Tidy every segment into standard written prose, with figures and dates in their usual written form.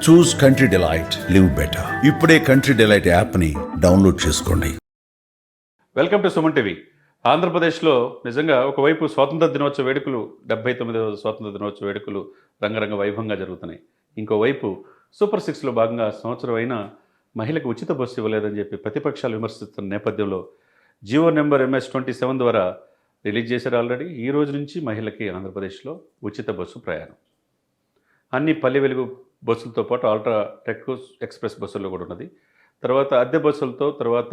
చూస్ country delight, live better. ఇప్పుడే country delight యాప్ని download చేసుకోండి. Welcome to Suman TV. ఆంధ్రప్రదేశ్లో నిజంగా ఒకవైపు స్వాతంత్ర దినోత్సవ వేడుకలు 79వ స్వాతంత్ర దినోత్సవ వేడుకలు రంగరంగ వైభవంగా జరుగుతున్నాయి. ఇంకోవైపు సూపర్ సిక్స్లో భాగంగా సంవత్సరం అయినా మహిళకు ఉచిత బస్సు ఇవ్వలేదని చెప్పి ప్రతిపక్షాలు విమర్శిస్తున్న నేపథ్యంలో జియో నెంబర్ MS-27 ద్వారా రిలీజ్ చేశారు ఆల్రెడీ. ఈ రోజు నుంచి మహిళకి ఆంధ్రప్రదేశ్లో ఉచిత బస్సు ప్రయాణం. అన్ని పల్లె వెలుగు బస్సులతో పాటు అల్ట్రా టెక్ ఎక్స్ప్రెస్ బస్సుల్లో కూడా ఉన్నది. తర్వాత అద్దె బస్సులతో, తర్వాత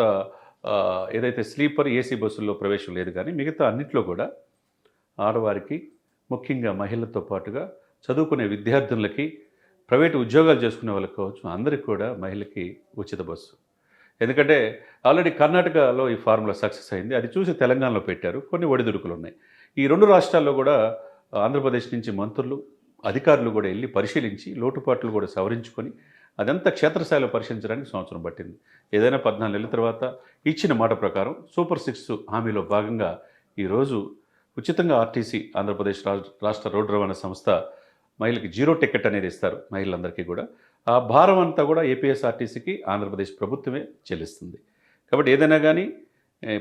ఏదైతే స్లీపర్ ఏసీ బస్సుల్లో ప్రవేశం లేదు. కానీ మిగతా అన్నింటిలో కూడా ఆడవారికి, ముఖ్యంగా మహిళలతో పాటుగా చదువుకునే విద్యార్థులకి, ప్రైవేటు ఉద్యోగాలు చేసుకునే వాళ్ళకి కావచ్చు, అందరికీ కూడా మహిళకి ఉచిత బస్సు. ఎందుకంటే ఆల్రెడీ కర్ణాటకలో ఈ ఫార్ములా సక్సెస్ అయింది. అది చూసి తెలంగాణలో పెట్టారు. కొన్ని ఒడిదుడుకులు ఉన్నాయి. ఈ రెండు రాష్ట్రాల్లో కూడా ఆంధ్రప్రదేశ్ నుంచి మంత్రులు, అధికారులు కూడా వెళ్ళి పరిశీలించి లోటుపాట్లు కూడా సవరించుకొని అదంతా క్షేత్రస్థాయిలో పరిశీలించడానికి సంవత్సరం పట్టింది. ఏదైనా 14 నెలల తర్వాత ఇచ్చిన మాట ప్రకారం సూపర్ 6 హామీలో భాగంగా ఈరోజు ఉచితంగా ఆర్టీసీ, ఆంధ్రప్రదేశ్ రాష్ట్ర రోడ్డు రవాణా సంస్థ మహిళకి 0 టికెట్ అనేది ఇస్తారు మహిళలందరికీ కూడా. ఆ భారం అంతా కూడా ఏపీఎస్ఆర్టీసీకి ఆంధ్రప్రదేశ్ ప్రభుత్వమే చెల్లిస్తుంది. కాబట్టి ఏదైనా కానీ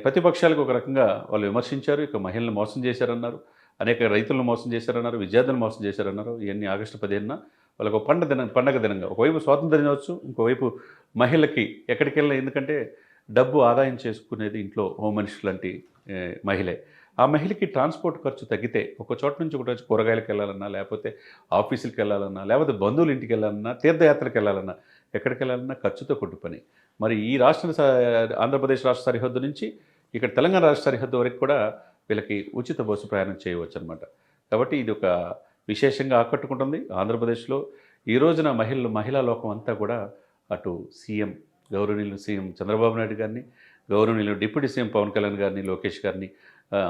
ప్రతిపక్షాలకు ఒక రకంగా వాళ్ళు విమర్శించారు. ఇక మహిళలను మోసం చేశారన్నారు, అనేక రైతులను మోసం చేశారన్నారు, విద్యార్థులను మోసం చేశారన్నారు. ఇవన్నీ ఆగస్టు 15న వాళ్ళకు పండగ దినంగా ఒకవైపు స్వాతంత్ర దినోత్సవం, ఇంకోవైపు మహిళకి ఎక్కడికి వెళ్ళినా, ఎందుకంటే డబ్బు ఆదాయం చేసుకునేది ఇంట్లో హోమ్ మినిస్టర్ లాంటి మహిళే. ఆ మహిళకి ట్రాన్స్పోర్ట్ ఖర్చు తగ్గితే ఒక చోట నుంచి ఒకటి వచ్చి కూరగాయలకు వెళ్ళాలన్నా, లేకపోతే ఆఫీసులకు వెళ్ళాలన్నా, లేకపోతే బంధువుల ఇంటికి వెళ్ళాలన్నా, తీర్థయాత్రకు వెళ్ళాలన్నా, ఎక్కడికి వెళ్ళాలన్నా ఖర్చుతో కొట్టు పని. మరి ఈ ఆంధ్రప్రదేశ్ రాష్ట్ర సరిహద్దు నుంచి ఇక్కడ తెలంగాణ రాష్ట్ర సరిహద్దు వరకు కూడా వీళ్ళకి ఉచిత బస్సు ప్రయాణం చేయవచ్చు అనమాట. కాబట్టి ఇది ఒక విశేషంగా ఆకట్టుకుంటుంది. ఆంధ్రప్రదేశ్లో ఈ రోజున మహిళా లోకం అంతా కూడా అటు గౌరవనీయులు సీఎం చంద్రబాబు నాయుడు గారిని, గౌరవనీయులు డిప్యూటీ సీఎం పవన్ కళ్యాణ్ గారిని, లోకేష్ గారిని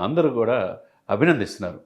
అందరూ కూడా అభినందిస్తున్నారు.